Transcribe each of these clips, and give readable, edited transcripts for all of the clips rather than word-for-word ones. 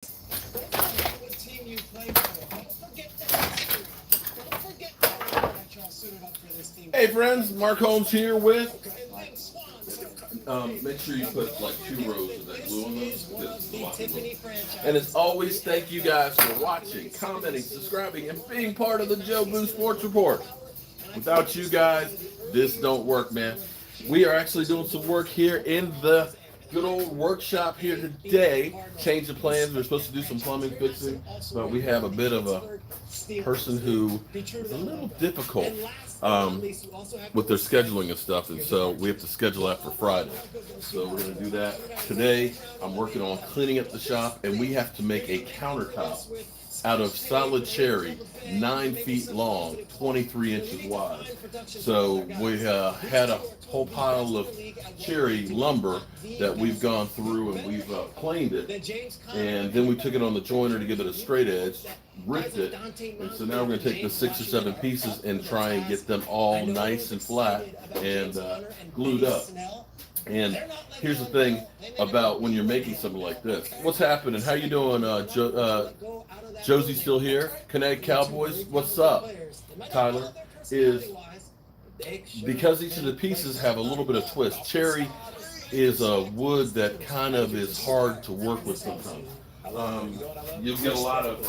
What team you play for. Don't forget that history. Don't forget that y'all suited up for this team. Hey friends, Mark Holmes here with. And then Swans. Make sure you put like 2 rows of that glue on those. Because it's a lot of glue. Tiffany franchise. And as always, thank you guys for watching, commenting, subscribing, and being part of the Jobu Sports Report. Without you guys, this don't work, man. We are actually doing some work here in the good old workshop here today. Change the plans. We're supposed to do some plumbing fixing, but we have a bit of a person who is a little difficult with their scheduling and stuff, and so we have to schedule that for Friday. So we're going to do that today. I'm working on cleaning up the shop, and we have to make a countertop out of solid cherry, 9 feet long, 23 inches wide. So we had a whole pile of cherry lumber that we've gone through and we've planed it, and then we took it on the joiner to give it a straight edge, ripped it, and so now we're going to take the 6 or 7 pieces and try and get them all nice and flat and glued up. And here's the thing about when you're making something like this. What's happening? How you doing, Josie? Still here? Connecticut Cowboys? What's up, Tyler? Is because each of the pieces have a little bit of twist. Cherry is a wood that kind of is hard to work with sometimes. You'll get a lot of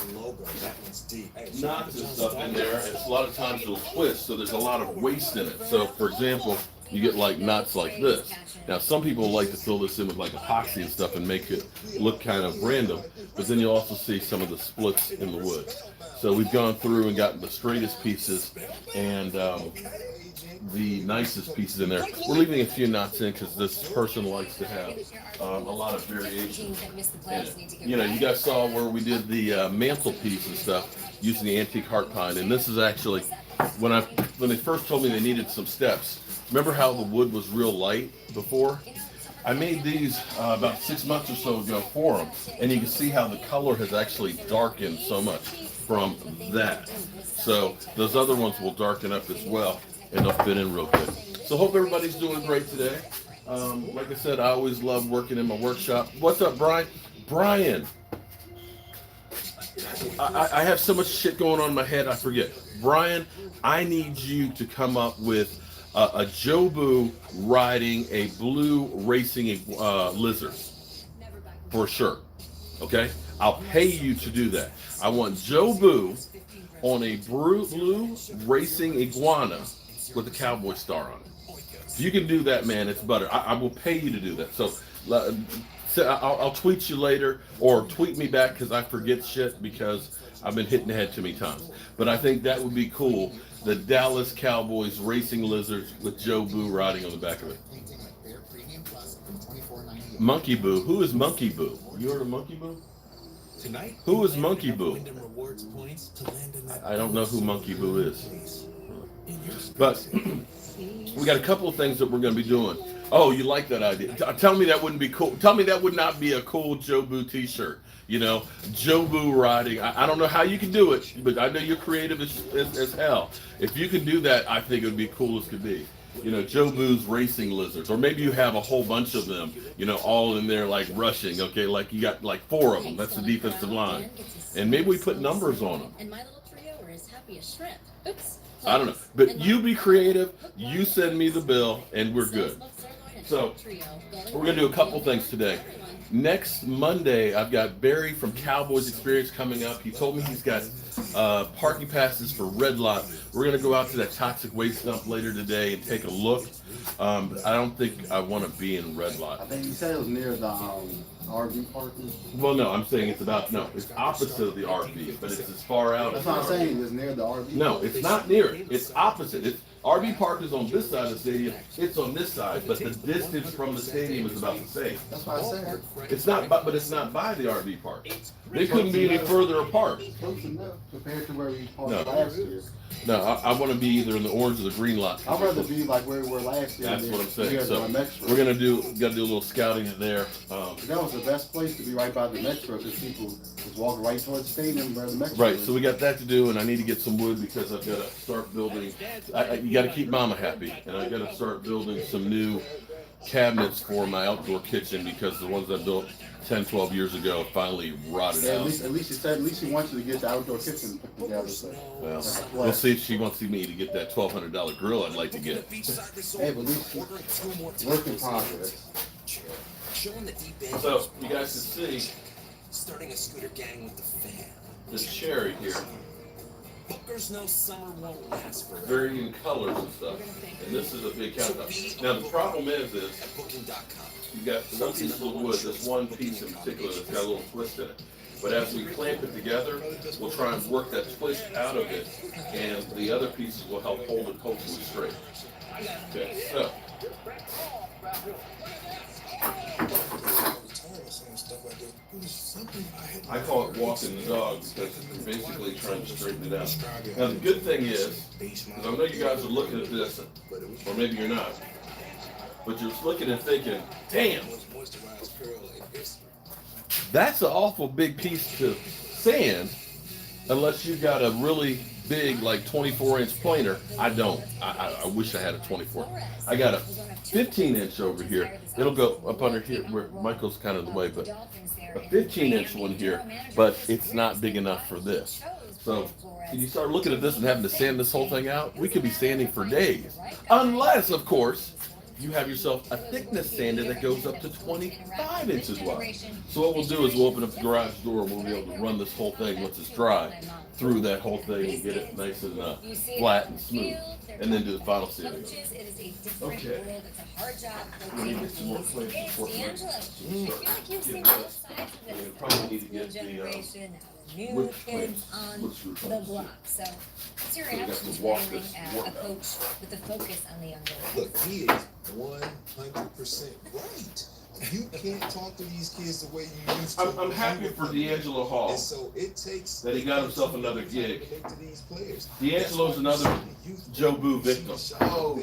knots and stuff in there, and a lot of times it'll twist, so there's a lot of waste in it. So, for example, you get like knots like this. Now, some people like to fill this in with like epoxy and stuff and make it look kind of random, but then you'll also see some of the splits in the wood. So we've gone through and gotten the straightest pieces and the nicest pieces in there. We're leaving a few knots in because this person likes to have a lot of variation in it. You know, you guys saw where we did the mantelpiece and stuff using the antique heart pine, and this is actually when they first told me they needed some steps. Remember how the wood was real light before? I made these about 6 months or so ago for them, and you can see how the color has actually darkened so much from that. So those other ones will darken up as well, and they'll fit in real good. So hope everybody's doing great today. Like I said, I always love working in my workshop. What's up, Brian? Brian, I have so much shit going on in my head, I forget. Brian, I need you to come up with a Jobu riding a blue racing lizard for sure. Okay, I'll pay you to do that. I want Jobu on a blue racing iguana with a cowboy star on it. If you can do that, man, it's butter. I will pay you to do that. So I'll tweet you later, or tweet me back because I forget shit because I've been hitting the head too many times. But I think that would be cool. The Dallas Cowboys racing lizards with Jobu riding on the back of it. Monkey Boo. Who is Monkey Boo? You heard of Monkey Boo? Who is Monkey Boo? I don't know who Monkey Boo is. But we got a couple of things that we're going to be doing. Oh, you like that idea? Tell me that wouldn't be cool. Tell me that would not be a cool Jobu t-shirt. You know, Jobu riding. I don't know how you can do it, but I know you're creative as hell. If you can do that, I think it would be cool as could be. You know, Jobu's racing lizards. Or maybe you have a whole bunch of them, you know, all in there like rushing, okay? Like you got like 4 of them. That's the defensive line. And maybe we put numbers on them. And my little trio are as happy as shrimp. Oops. I don't know. But you be creative, you send me the bill, and we're good. So, we're going to do a couple things today. Next Monday, I've got Barry from Cowboys Experience coming up. He told me he's got parking passes for Red Lot. We're going to go out to that toxic waste dump later today and take a look. I don't think I want to be in Red Lot. I think you said it was near the RV park. Well, no, I'm saying it's it's opposite of the RV, but it's as far out That's as what I'm the RV. saying. It's near the RV. No, it's not near it. It's opposite. RV park is on this side of the stadium. It's on this side, but the distance from the stadium is about the same. That's what I said. It's not, but it's not by the RV park. They couldn't be any further apart. Close enough compared to where we parked No. last year. No, I want to be either in the orange or the green lot. I'd rather be like where we were last year. That's than what I'm saying. here So by Metro. we're got to do a little scouting in there. That was the best place to be, right by the Metro, because people was walking right towards the stadium where the Metro Right, is. so we got that to do, and I need to get some wood because I've got to start building. You got to keep Mama happy, and I got to start building some new cabinets for my outdoor kitchen because the ones I built 10, 12 years ago, finally rotted Yeah, out. at least she wants you to get the outdoor kitchen put together. So. Well, we'll see if she wants me to get that $1,200 grill I'd like to get. Hey, but at least work in progress. So, you guys can see Starting a scooter gang with the fam. this cherry here, Bookers know summer won't last forever. varying colors and stuff. And this is a big countdown. Now, the problem is At booking.com. you got one piece of wood, this one piece in particular that's got a little twist in it. But as we clamp it together, we'll try and work that twist out of it, and the other pieces will help hold it hopefully straight. Okay, so. I call it walking the dog because you're basically trying to straighten it out. Now the good thing is, because I know you guys are looking at this, or maybe you're not, but you're looking and thinking, damn, that's an awful big piece to sand, unless you got a really big, like 24-inch planer. I don't. I wish I had a 24. I got a 15-inch over here. It'll go up under here where Michael's kind of the way, but a 15-inch one here, but it's not big enough for this. So when you start looking at this and having to sand this whole thing out, we could be sanding for days. Unless, of course, you have yourself a thickness sander that goes up to 25 inches wide. So what we'll do is we'll open up the garage door and we'll be able to run this whole thing once it's dry through that whole thing and get it nice and flat and smooth, and then do the final sanding. Okay. We need to get some more clay support. You probably need to get the wood clamps, wood screw clamps. So it's your So we got to actions walk having this a work out. coach with a focus on the younger. Look, he is 100% right. You can't talk to these kids the way you used to. I'm happy for D'Angelo Hall And so it takes that he got himself another gig. to these players. D'Angelo's another Jobu victim. Oh,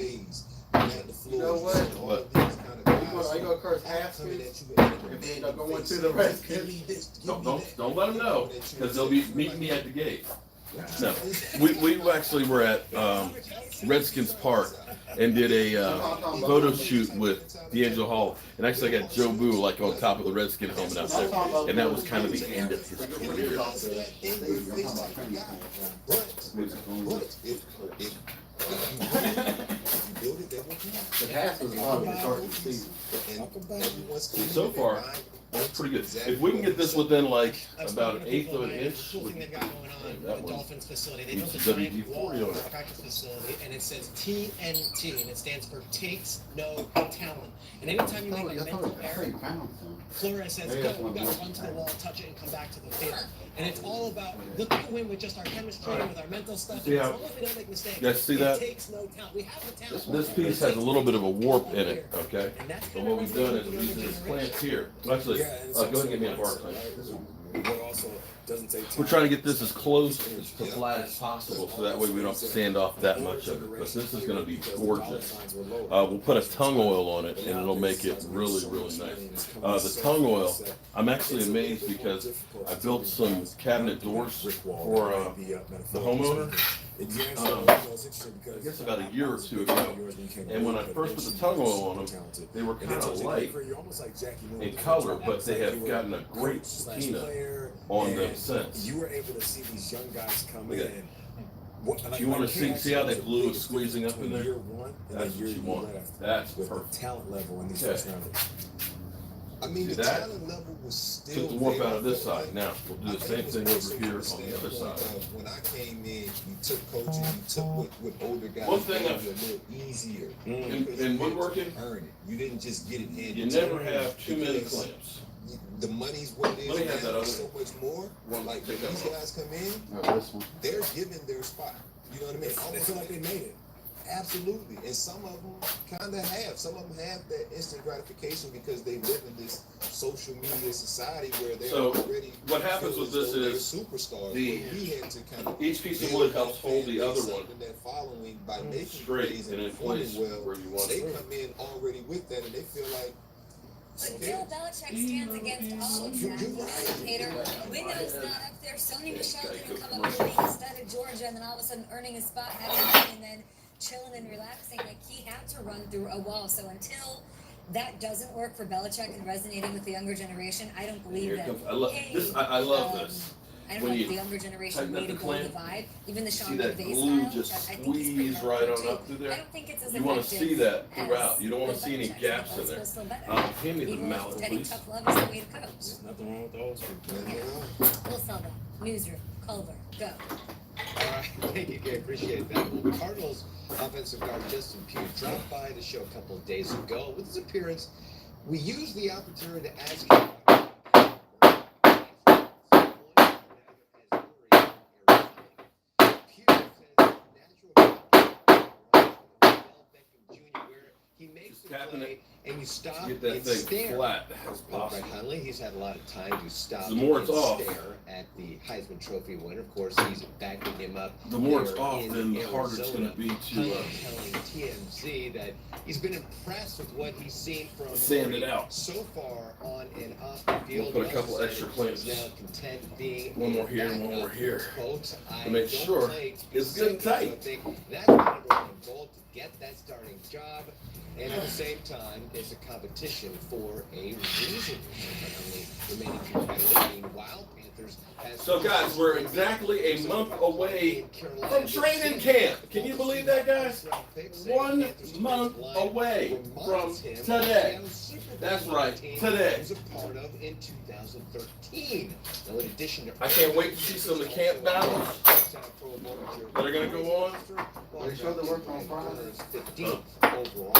You know what? What? Are you gonna curse Haskins if they end up going to the Redskins? Don't let them know, because they'll be meeting me at the gate. No, we actually were at Redskins Park and did a photo shoot with D'Angelo Hall, and actually I got Jobu like on top of the Redskin helmet out there, and that was kind of the end of his career. The Haskins is probably the start of the season. So far, that's pretty good. If we can get this within like about 1/8 of an inch, Cool thing they've got going on that with the one Dolphins facility. They needs built a a giant WD-40 wall on in it. the practice facility, and it says TNT, and it stands for Takes No Talent. And anytime you make a mental error, Flores says, Maybe go, that's we one gotta of run those to the wall, touch it, and come back to the field. And it's all about, look at the win with just our chemistry, with our mental stuff, and See as how- long as we don't make mistakes, You guys see that? it takes no talent. We have the talent. This piece has a little bit of a warp in it, okay? And that's So what we've done is we're using this clamp here. Actually, go ahead and give me a bar clamp. We're trying to get this as close to flat as possible, so that way we don't have to sand off that much of it. But this is going to be gorgeous. We'll put a tongue oil on it, and it'll make it really, really nice. The tongue oil, I'm actually amazed because I built some cabinet doors for the homeowner. I guess about a year or two ago, and when I first put the tongue oil on them, they were kind of light in color, but they have gotten a great patina on them since. You were able to see these young guys come Look at in. Do you want to see how that glue is squeezing up in there? Year one and That's then what year you want. left That's with the perfect. talent level in these Okay. first rounders. I mean, See the that? talent level was still Took the warp there. out of this side. Now we'll do the same thing over here on the other side. When I came in, you took coaching, you took what older guys One thing did I've- a little easier. In woodworking, Earn it. You didn't just get it handed you to never you. have too many Because clamps. The money's what it is. Let me have now, that other so much more. one. Like when Take that these one. guys come in, This one. they're given their spot. You know what I mean? They Almost feel like they made it. Absolutely, and some of them kind of have. Some of them have that instant gratification because they live in this social media society where they're So, already. what happens feel with as this though they're is superstars. the- But we had to kind of Each piece of build wood helps that hold the fan other base one up and that following by making straight plays and in performing place well. where you want They it. come in already with that, and they feel like. But Bill Belichick stands against all of that. You know, Hater, Window's not up there. Sony Michelle didn't come up being the stud of Georgia and then all of a sudden earning a spot, having money, and then chilling and relaxing. Like he had to run through a wall. So until that doesn't work for Belichick and resonating with the younger generation. I don't believe Here that. comes, I love hey, this. I love this. I don't When know you if the younger generation tighten up made the a goal clamp, divide. Even the see Sean that McVay glue style, just I think is pretty squeeze right on effective up through too. there? I don't think it's as You want to effective see that as throughout. You don't want to Bill see any Belichick's, gaps but in there. it's still better. Hand me the Even mallet, if Teddy please. Tough Love is the way to coach. There's nothing wrong with the old school. We'll sell that. Newsroom, Culver, go. All right, thank you, Gary. Appreciate that. Well, Cardinals offensive guard Justin Pugh dropped by the show a couple of days ago. With his appearance, we used the opportunity to ask him he makes the play and you stop Get that and thing stare. flat as Right, possible. Huntley, he's had a lot of time to stop The more and it's off, stare at the Heisman Trophy winner. Of course, he's backing him up. the more it's there off, in then the harder it's Arizona. going to be to Huntley telling TMZ that he's been impressed with what he's seen from sand Murray it out. so far on and off the field. We'll put a He couple also extra said clamps. he's now content being One more a here and one backup. more here. Quote, To make don't sure play it's good and specific, so I tight. think that's the number one goal, to get that starting job. And at the same time, it's a competition for a reason. Remaining competitive. Meanwhile, Panthers has So, guys, we're exactly a month away from training camp. Can you believe that, guys? 1 month away from today. That's right, today. Was a part of in 2013. Now, in addition to I can't wait to see some of the camp battles that are going to go on. They showed the work on Friday. 15th overall.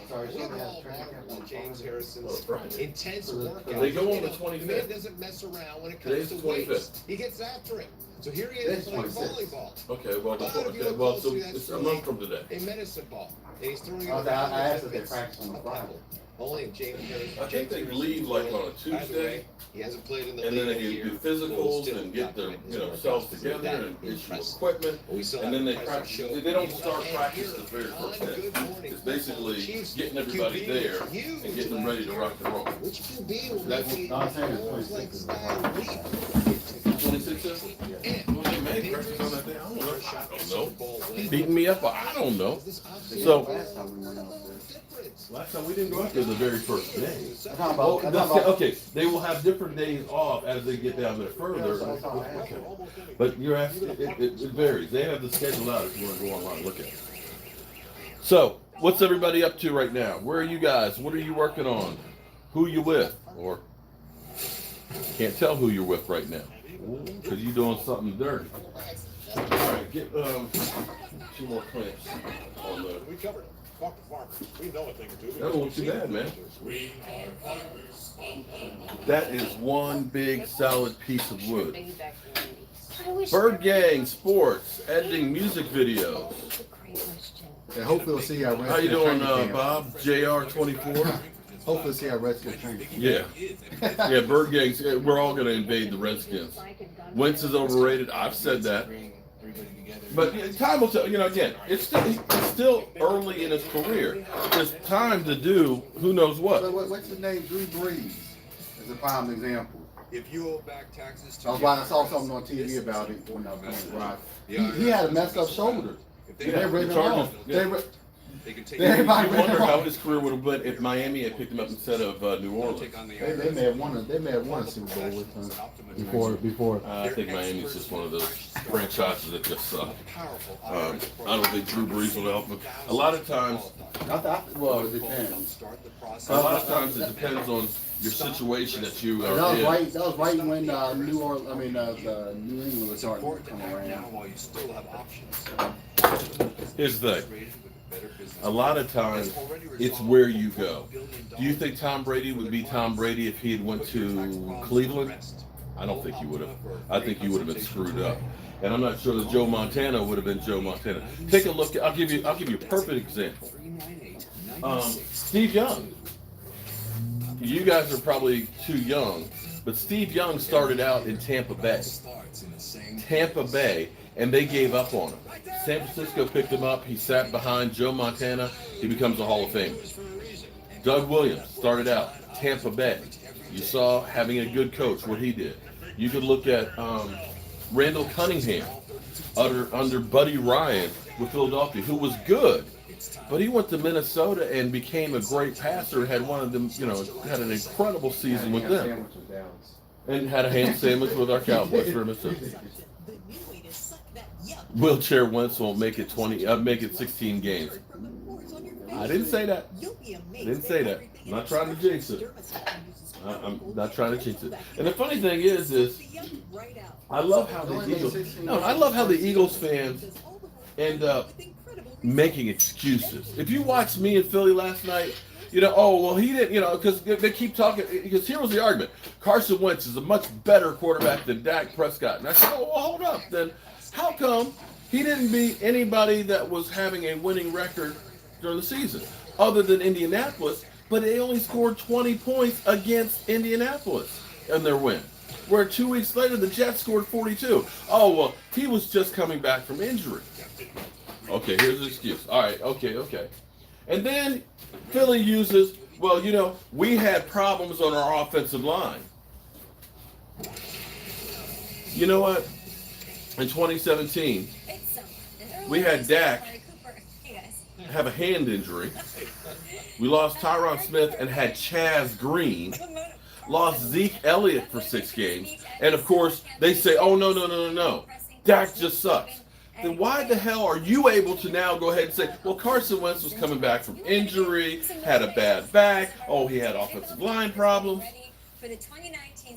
Sorry, We so they all have training camp on James Friday. Harrison's Friday. intense workout. They go on the The 25th. man doesn't mess around when it Today's comes the to weights. 25th. He gets after it. So here he is Today's playing 26th. volleyball, Okay, well, so it's a month from today. a medicine ball, and he's throwing it I around asked as if if they it's practice on a the Friday. pebble. Only if James Harrison. I think they leave like on a By the way, Tuesday, he hasn't played in the and then league they in a year. do physicals and get their themselves together and issue equipment. We still And then have they a practice. show. They don't start practice the very first On day. Good Morning It's basically Chiefs getting everybody QB there was huge and getting them ready to rock and roll. Which QB will That's make what I'm saying, a it's Holmes like 26. style leap? 26 And Well, they may practice on that day. I don't know. first shot I Super don't know. Bowl He's win. beating me up. I don't know. This So- Last time we went out there. difference. Last time we didn't go out there the very first day. I'm talking Oh, about, I'm talking about, okay, they will have different days off as they get down there further. Okay. But you're asking, it varies. They have the schedule out if you want to go online and look at it. So, what's everybody up to right now? Where are you guys? What are you working on? Who you with? Or can't tell who you're with right now because you're doing something dirty. All right, get 2 more clamps on the. We covered it. Fuck the farmers. We know a thing or two. That don't look too bad, man. We are farmers. That is one big solid piece of wood. Bring it back to the 90s. Bird Gang Sports, editing music videos. That's a great question. and hopefully we'll see our How you doing, Bob? JR24? Hopefully we'll see our Redskins training. Yeah. Yeah, Bird Gangs, we're all going to invade the Redskins. Wentz is overrated. I've said that. But yeah, time will tell. Again, it's still early in his career. There's time to do who knows So what. what's his name? Drew Brees is a prime example. If you owe back taxes to I saw something on TV about it when I was going to drive. He had a messed up shoulder. If They they written him Chargers, off. yeah. they can take They- everybody I ran wonder him how off. his career would have been if Miami had picked him up instead of New Orleans. take on the They may have won a Super Bowl with him before. I think Miami's just one of those franchises that just suck. I don't think Drew Brees will help him. A lot of times, Well, it depends. a lot of times it depends on your situation that you That are was in. right. That was right when the New England was starting to come around. while you still have options. Here's the thing. A lot of times, it's where you go. Do you think Tom Brady would be Tom Brady if he had went to Cleveland? I don't think he would have. I think he would have been screwed up. And I'm not sure that Joe Montana would have been Joe Montana. Take a look. I'll give you a perfect example. Steve Young. You guys are probably too young, but Steve Young started out in Tampa Bay. Tampa Bay, and they gave up on him. San Francisco picked him up. He sat behind Joe Montana. He becomes a Hall of Famer. Doug Williams started out Tampa Bay. You saw having a good coach what he did. You could look at Randall Cunningham. under Buddy Ryan with Philadelphia, who was good. But he went to Minnesota and became a great passer. Had one of them, had an incredible season with them, and had a ham sandwich with our Cowboys for Minnesota. Wheelchair Wentz won't make it 16 games. I didn't say that. I didn't say that. I'm not trying to jinx it. I'm not trying to jinx it. And the funny thing is I love how the Eagles fans end up making excuses. If you watched me in Philly last night, oh, well, he didn't, because they keep talking, because here was the argument. Carson Wentz is a much better quarterback than Dak Prescott. And I said, oh, well, hold up. Then how come he didn't beat anybody that was having a winning record during the season, other than Indianapolis? But they only scored 20 points against Indianapolis in their win. Where 2 weeks later, the Jets scored 42. Oh, well, he was just coming back from injury. Okay, here's the excuse. All right, okay. And then Philly uses, well, we had problems on our offensive line. You know what? In 2017, we had Dak have a hand injury. We lost Tyron Smith and had Chaz Green. Lost Zeke Elliott for 6 games. And, of course, they say, oh, no. Dak just sucks. Then why the hell are you able to now go ahead and say, well, Carson Wentz was coming back from injury, had a bad back, oh, he had offensive line problems.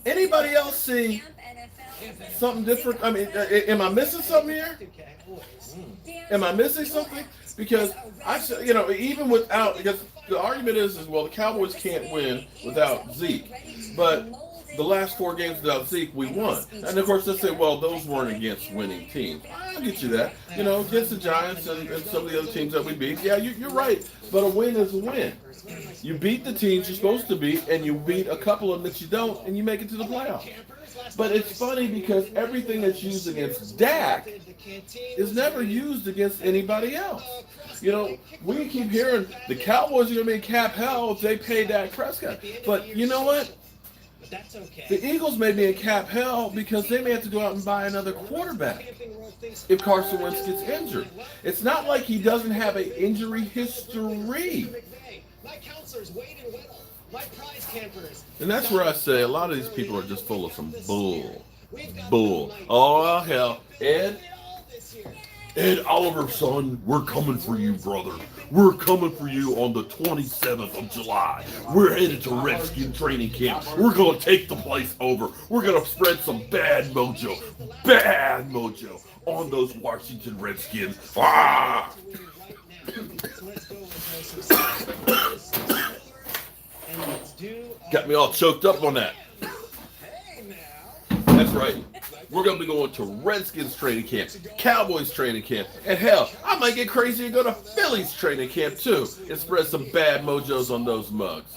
Anybody else see something different? I mean, am I missing something here? Am I missing something? Because, even without, because the argument is, well, the Cowboys can't win without Zeke. But the last 4 games without Zeke, we won. And, of course, they'll say, well, those weren't against winning teams. I'll get you that. Against the Giants and some of the other teams that we beat. Yeah, you're right. But a win is a win. You beat the teams you're supposed to beat, and you beat a couple of them that you don't, and you make it to the playoffs. But it's funny because everything that's used against Dak is never used against anybody else. We keep hearing the Cowboys are going to be in cap hell if they pay Dak Prescott. But you know what? The Eagles may be in cap hell because they may have to go out and buy another quarterback if Carson Wentz gets injured. It's not like he doesn't have an injury history. And that's where I say a lot of these people are just full of some bull. Oh, hell. Ed Oliver, son, we're coming for you, brother. We're coming for you on the 27th of July. We're headed to Redskin training camp. We're going to take the place over. We're going to spread some bad mojo on those Washington Redskins. Ah! Got me all choked up on that. That's right. We're going to be going to Redskins training camp, Cowboys training camp, and hell, I might get crazy and go to Phillies training camp too and spread some bad mojos on those mugs.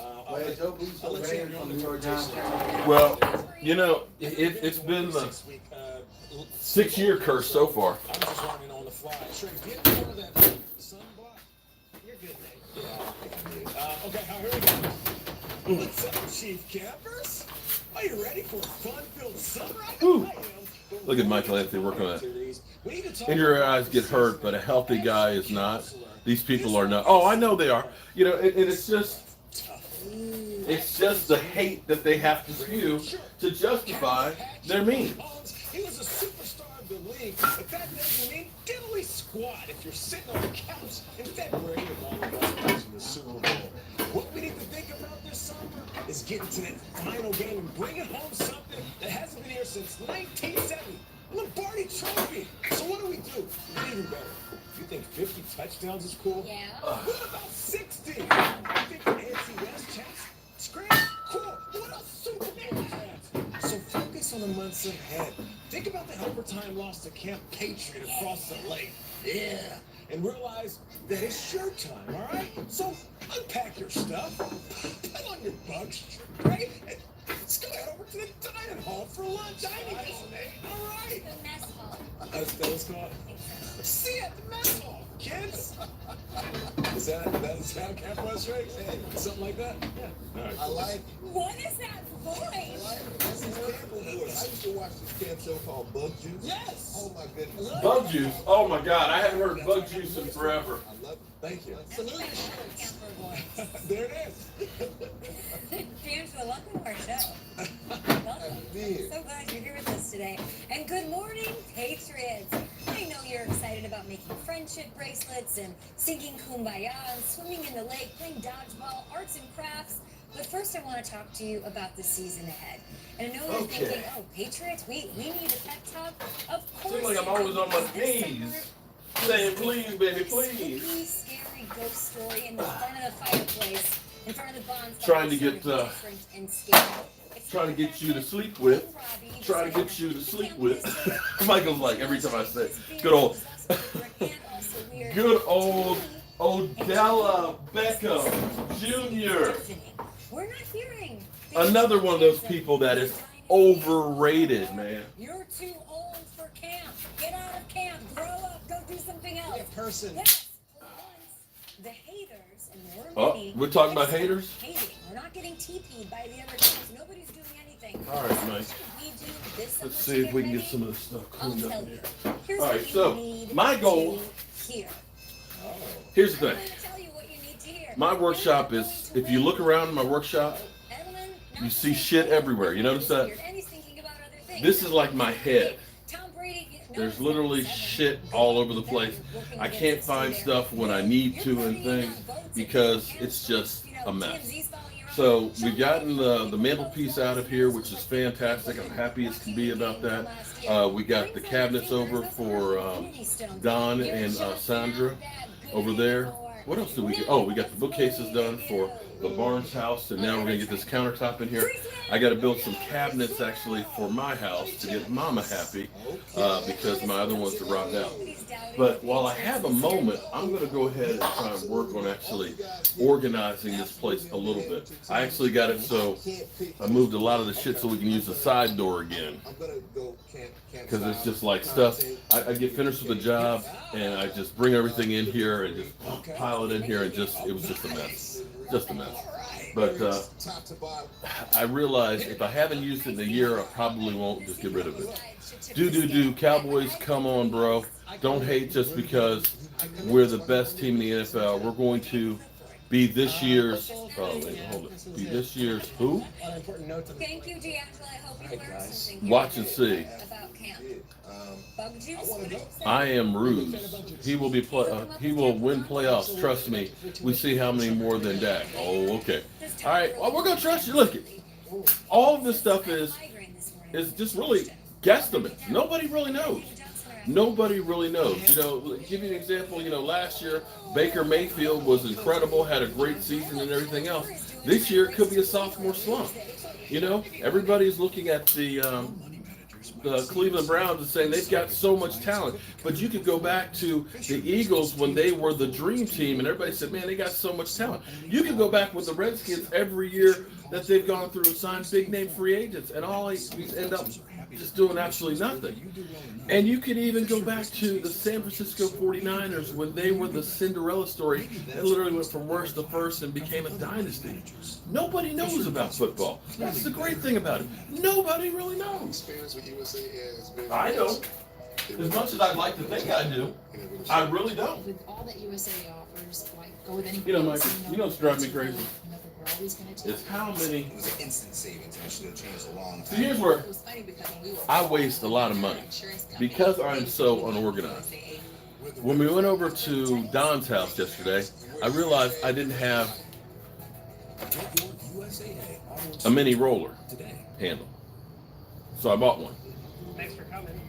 Well, it's been the 6-year curse so far. What's up, Chief Campers? Are you ready for a fun-filled summer? Ooh. Look at Michael Anthony working on that. Injury eyes get hurt, but a healthy guy is not. These people are not. Oh, I know they are. And it's just the hate that they have to spew to justify their means. He was a superstar of the league, but that doesn't mean diddly squat if you're sitting on the couch in February of all of us watching the Super Bowl. What we need to think about this summer is getting to that final game and bringing home something that hasn't been here since 1970. Lombardi Trophy. So what do? Even better. You think 50 touchdowns is cool? Yeah. What about 60? You think the AFC West champs? Scream. Cool. What else Super Bowl champs? So focus on the months ahead. Think about the overtime loss to Camp Patriot across the lake. Yeah. And realize that it's showtime, all right? So unpack your stuff, put on your bugs, right? And let's go head over to the dining hall for lunch. All right. The mess hall. That's called. See you at the mess hall, kids. Is that how Camp was, right? Something like that? Yeah. All right. I like it. What is that voice? This is Campbell voice. I used to watch this camp show called Bug Juice. Yes. Oh my goodness. Bug juice. Oh my God, I haven't heard bug juice in forever. I love it. Thank you. That's my camper voice. There it is. D'Angelo, welcome to our show. Welcome. So glad you're here with us today. And good morning, Patriots. I know you're excited about making friendship bracelets and singing Kumbaya and swimming in the lake, playing dodgeball, arts and crafts. But first, I want to talk to you about the season ahead. And I know you're thinking, oh, Patriots, we need a pep talk. Of course. Seems like I'm always on my knees saying, please, baby, please. Spooky, scary ghost story in the front of the fireplace, in front of the bonfire. Trying to get, different and scary. Trying to get you to sleep with. Trying to get you to sleep with. Michael's like, every time I say, good old Odella Beckham Jr. We're not hearing. Another one of those people that is overrated, man. You're too old for camp. Get out of camp. Grow up. Go do something else. Person. Yes. For once, the haters, and there were Oh, many, we're talking about haters? hating. We're not getting TP'd by the other teams. Nobody's doing anything. All right, Mike. We do this Let's summer see to if we can ready. get some of this stuff I'll cleaned up tell in you. here. Here's All what right, you so need my goal. to hear. Here's the I'm thing. gonna tell you what you need to hear. My workshop is, if you look around in my workshop, you see shit everywhere. You notice that? This is like my head. There's literally shit all over the place. I can't find stuff when I need to and things because it's just a mess. So we've gotten the mantelpiece out of here, which is fantastic. I'm happy as can be about that. We got the cabinets over for Don and Sandra over there. What else did we get? Oh, we got the bookcases done for the Barnes house, and now we're gonna get this countertop in here. I got to build some cabinets actually for my house to get Mama happy because my other ones are robbed out. But while I have a moment, I'm gonna go ahead and try and work on actually organizing this place a little bit. I actually got it so I moved a lot of the shit so we can use the side door again. Because it's just like stuff, I get finished with the job and I just bring everything in here and just pile it in here and it was just a mess. Just a mess. But I realized if I haven't used it in a year, I probably won't. Just get rid of it. Do. Cowboys, come on, bro. Don't hate just because we're the best team in the NFL. We're going to be this year's, be this year's who? Thank you, D'Angelo. I hope you learned something. Watch and see. About camp. Bug juice? I am Ruse. He will win playoffs. Trust me. We see how many more than Dak. Oh, okay. All right. Well, we're gonna trust you. Look, all of this stuff is just really guesstimates. Nobody really knows. Nobody really knows. You know, give you an example. You know, last year Baker Mayfield was incredible, had a great season and everything else. This year it could be a sophomore slump. You know, everybody's looking at the Cleveland Browns and saying they've got so much talent. But you could go back to the Eagles when they were the dream team and everybody said, man, they got so much talent. You could go back with the Redskins every year that they've gone through and signed big name free agents and all these end up just doing absolutely nothing. And you could even go back to the San Francisco 49ers when they were the Cinderella story that literally went from worst to first and became a dynasty. Nobody knows about football. That's the great thing about it. Nobody really knows. I don't. As much as I'd like to think I do, I really don't. With all that USA offers, like go with any. You know, Michael, you know what's driving me crazy? It's how many. It was an instant savings, and it should have changed a long So time. here's where I waste a lot of money because I'm so unorganized. When we went over to Don's house yesterday, I realized I didn't have a mini roller handle. So I bought one. Thanks for coming.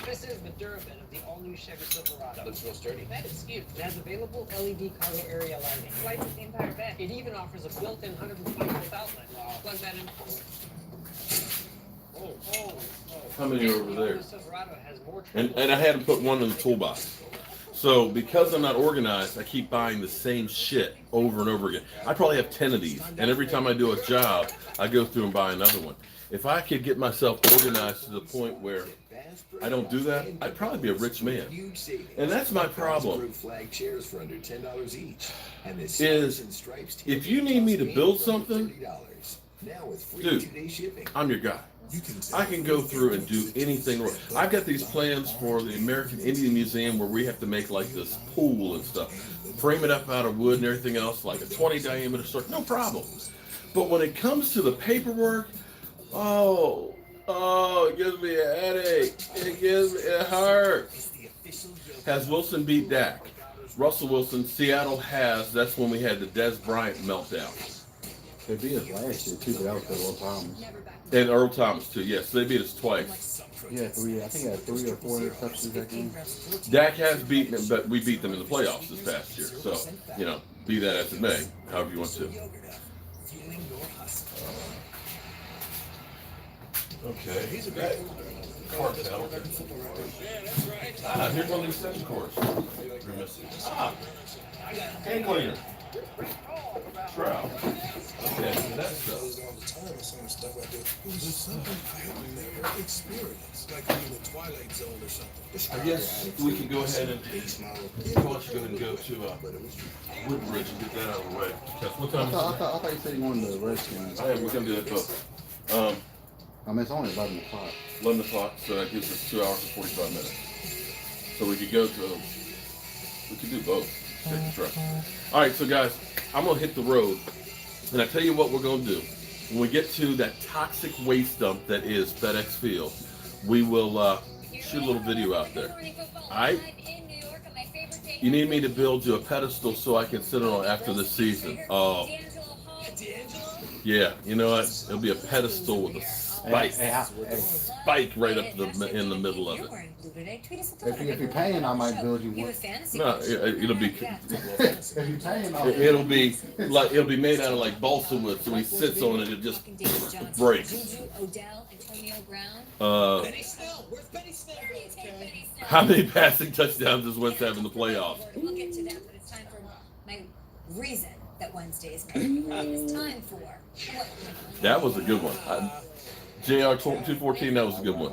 This is the Durbin of the all-new Chevy Silverado. Looks real sturdy. That is cute. It has available LED cargo area lighting. Lights the entire bed. It even offers a built-in 120-volt outlet. Plug that in. How many are over there? The Silverado has more And I had to put one in the toolbox. So because I'm not organized, I keep buying the same shit over and over again. I probably have 10 of these, and every time I do a job, I go through and buy another one. If I could get myself organized to the point where I don't do that, I'd probably be a rich man. And that's my problem. Flag chairs for under $10 each. And this Is and stripes if you need me to build something, now with free dude, 2-day shipping. I'm your guy. I can go through and do anything. I've got these plans for the American Indian Museum where we have to make like this pool and stuff, frame it up out of wood and everything else, like a 20 diameter circle, no problem. But when it comes to the paperwork, it gives me a headache. It hurts. Has Wilson beat Dak? Russell Wilson, Seattle has. That's when we had the Des Bryant meltdown. They beat us last year too, but that was the Earl Thomas. And Earl Thomas too. Yes, they beat us twice. Yeah, I think I had 3 or 4 interceptions that game. Dak has beaten them, but we beat them in the playoffs this past year. So, be that as it may, however you want to. Okay. He's a great cartel. Here's one of these extension cords. We're missing. Hand cleaner. Trout. Okay, so that's stuff. There's something I have never experienced, like being in the Twilight Zone or something. I guess we can go ahead and why don't you go ahead and go to Woodbridge and get that out of the way. What time I thought you said you wanted the Redskins. we're gonna do that both. I mean, it's only 11 o'clock. 11 o'clock, so that gives us 2 hours and 45 minutes. So we could do both. Take the truck. All right, so guys, I'm gonna hit the road, and I tell you what we're gonna do. When we get to that toxic waste dump that is FedEx Field, we will shoot a little video out there. All right? You need me to build you a pedestal so I can sit on after the season. Oh, yeah. You know what? It'll be a pedestal with a spike right up in the middle of it. If you're paying, I might build you one. No, it'll be. If you're paying, It'll be made out of like balsa wood, so he sits on it, it just breaks. How many passing touchdowns does Wentz have in the playoffs? We'll get to that, but it's time for my reason that Wednesday is coming. It's time for what? That was a good one. JR 214, that was a good one.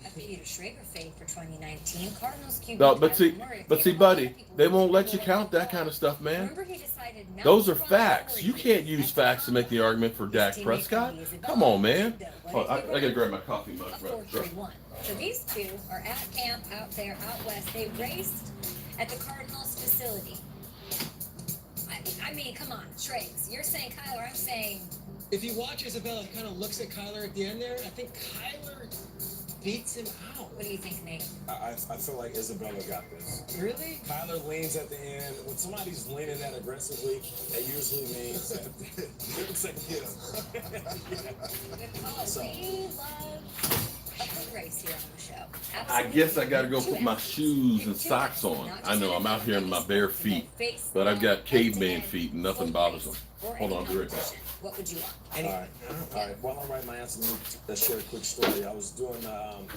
A Peter Schrager fade for 2019. Cardinals QB. No, but see, buddy, they won't let you count that kind of stuff, man. Those are facts. You can't use facts to make the argument for Dak Prescott. Come on, man. Oh, I gotta grab my coffee mug. So these two are at camp out there, out west. They raced at the Cardinals facility. I mean, come on, Triggs. You're saying Kyler, I'm saying... If you watch Isabella kind of looks at Kyler at the end there, I think Kyler beats him out. What do you think, Nate? I feel like Isabella got this. Really? Kyler leans at the end. When somebody's leaning that aggressively, that usually means that it's like, Good call. We love a foot race here on the show. I guess I gotta go put my shoes and socks on. I know I'm out here in my bare feet, but I've got caveman feet and nothing bothers them. Hold on, I'll be right back. What would you want? All right. While I'm writing my answer, let me share a quick story. I was doing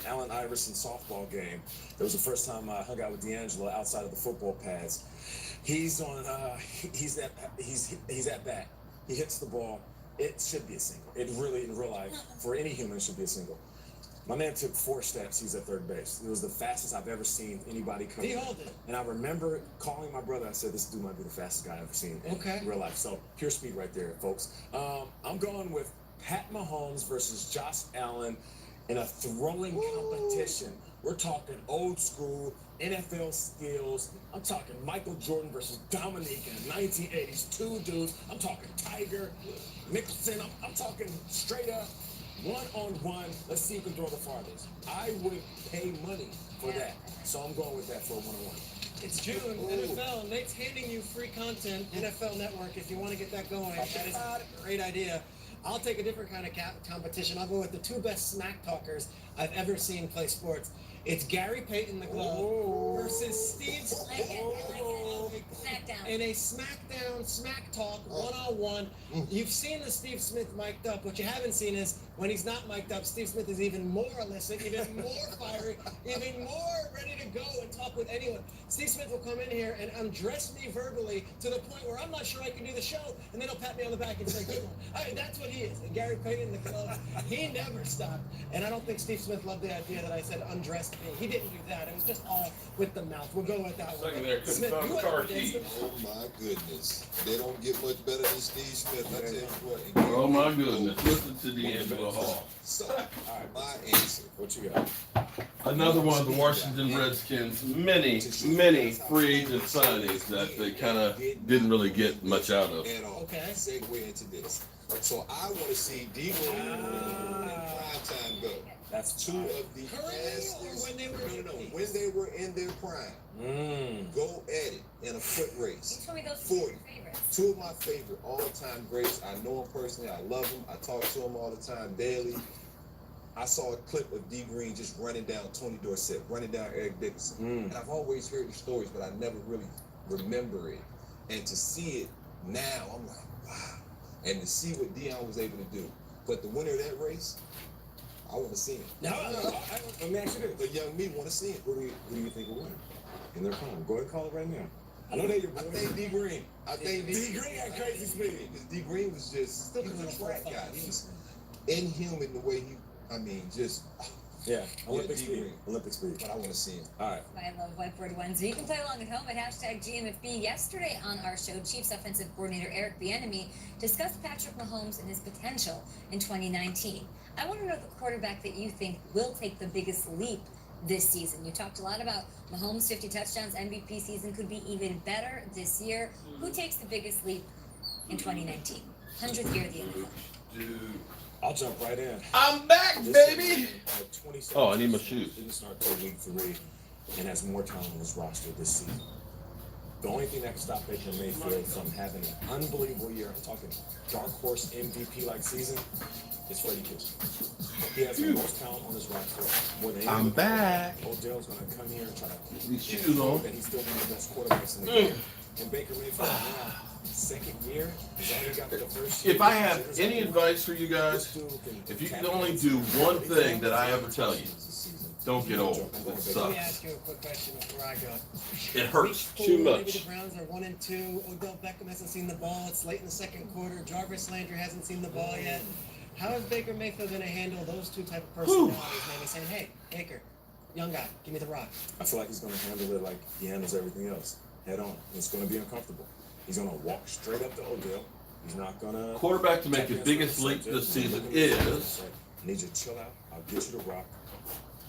Allen Iverson softball game. It was the first time I hung out with D'Angelo outside of the football pads. He's on. He's at bat. He hits the ball. It should be a single. It really, in real life, for any human, it should be a single. My man took 4 steps. He's at third base. It was the fastest I've ever seen anybody come. He held it. And I remember calling my brother. I said, "This dude might be the fastest guy I've ever seen in real life." So pure speed right there, folks. I'm going with Pat Mahomes versus Josh Allen in a throwing competition. We're talking old school NFL skills. I'm talking Michael Jordan versus Dominique in the 1980s. 2 dudes. I'm talking Tiger, Nicholson. I'm talking straight up. 1-on-1, let's see who can throw the farthest. I would pay money for that. So I'm going with that for a 1-on-1. It's June, NFL. Nate's handing you free content, NFL Network, if you want to get that going. That is a great idea. I'll take a different kind of competition. I'll go with the 2 best smack talkers I've ever seen play sports. It's Gary Payton, the glove, versus Steve Smackdown. in a SmackDown, Smack Talk, one-on-one. You've seen the Steve Smith mic'd up. What you haven't seen is when he's not mic'd up, Steve Smith is even more illicit, even more fiery, even more ready to go and talk with anyone. Steve Smith will come in here and undress me verbally to the point where I'm not sure I can do the show, and then he'll pat me on the back and say, good one. That's what he is. And Gary Payton, the glove, he never stopped. And I don't think Steve Smith loved the idea that I said undressed me. He didn't do that. It was just all with the mouth. We'll go with that one. Second there, couldn't Smith, find you the car ever did keys. some- Oh my goodness. They don't get much better than Steve Smith. I tell you what. Oh my goodness! Listen to D'Angelo Hall. So, my answer. What you got? Another one of the Washington Redskins' many free agent signings that they kind of didn't really get much out of. At all. Okay. Segue into this. So I want to see D. Green and prime time go. That's Two of the fastest. when they were when they were in their prime. Go at it in a foot race. You told me those two were your favorites. Two of my favorite all-time greats. I know him personally. I love him. I talk to him all the time, daily. I saw a clip of D. Green just running down Tony Dorsett, running down Eric Dickerson. And I've always heard the stories, but I never really remember it. And to see it now, I'm like, wow. And to see what Dion was able to do. But the winner of that race, I want to see him. Let me ask you this. The young me want to see him. Who do you think will win in their prime? Go ahead and call it right now. I know they your boy. I think D. Green. I think D. Green had crazy speed. Because D. Green was just, he was a track guy. He was inhuman the way he, just. Yeah, Olympic D. speed. Green. Olympic speed. But I want to see him. All right. I love Whiteboard Wednesday. You can play along at home at #GMFB. Yesterday on our show, Chiefs offensive coordinator Eric Bieniemy discussed Patrick Mahomes and his potential in 2019. I want to know the quarterback that you think will take the biggest leap this season. You talked a lot about Mahomes' 50 touchdowns, MVP season could be even better this year. Who takes the biggest leap in 2019? 100th year of the NFL. Dude. I'll jump right in. I'm back, baby. Oh, I need my shoes. Didn't start till week 3 and has more talent on his roster this season. The only thing that can stop Baker Mayfield from having an unbelievable year, I'm talking dark horse MVP-like season, is Freddie Kitchens. He has the most talent on his roster. More than I'm back. Odell's going to come here and try to These shoes on. that he's still one of the best quarterbacks in the game. And Baker Mayfield now, second year, he's already got the first year. If I have any advice for you guys, if you can only do one thing that I ever tell you, don't get old. It Let me sucks. ask you a quick question before I go. It hurts Week too 4, Maybe much. the Browns are 1-2. Odell Beckham hasn't seen the ball. It's late in the second quarter. Jarvis Landry hasn't seen the ball yet. How is Baker Mayfield going to handle those two type of personalities? Maybe saying, "Hey, Baker, young guy, give me the rock." I feel like he's going to handle it like he handles everything else, head on. It's going to be uncomfortable. He's going to walk straight up to Odell. He's not going to... Quarterback to make his biggest leap this season is... I need you to chill out. I'll get you the rock.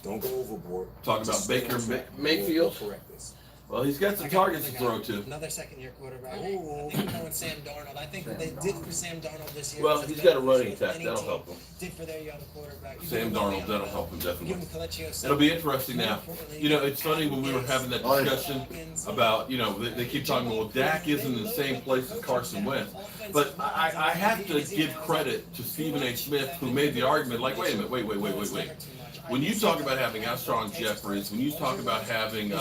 Don't go overboard. Talking about Just stay Baker on track. Mayfield. We'll correct this. Well, he's got some targets to throw to. Another second-year quarterback. I think I'm going Sam Darnold. I think what they did for Sam Darnold this year. Well, was he's as got a better running as attack. any That'll team help him. Did for their young quarterback. Sam Darnold, that'll help him Give definitely. him Colecchio. It'll be interesting now. You know, it's funny when we were having that discussion about, you know, they keep talking, well, Dak isn't in the same place as Carson Wentz. But I have to give credit to Stephen A. Smith, who made the argument, like, wait a minute, wait. When you talk about having Alshon Jeffries, when you talk about having, the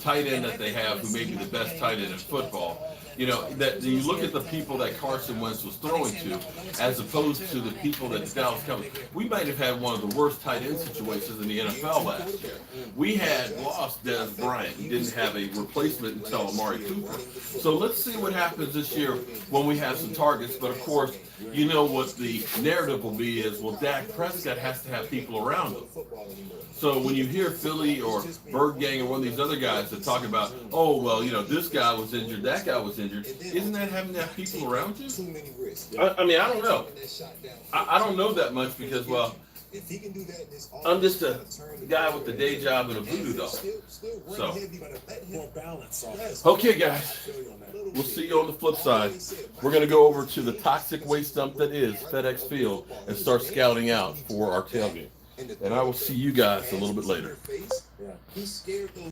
tight end that they have, who may be the best tight end in football, you know, that you look at the people that Carson Wentz was throwing to, as opposed to the people that the Dallas Cowboys. We might have had one of the worst tight end situations in the NFL last year. We had lost Des Bryant. He didn't have a replacement until Amari Cooper. So let's see what happens this year when we have some targets. But of course, you know what the narrative will be is, well, Dak Prescott has to have people around him. So when you hear Philly or Bird Gang or one of these other guys that talk about, oh, well, you know, this guy was injured, that guy was injured, isn't that having to have people around you? I mean, I don't know. I don't know that much because, well, I'm just a guy with a day job and a voodoo doll. So, okay, guys, we'll see you on the flip side. We're going to go over to the toxic waste dump that is FedEx Field and start scouting out for our tailgate. And I will see you guys a little bit later. He scared those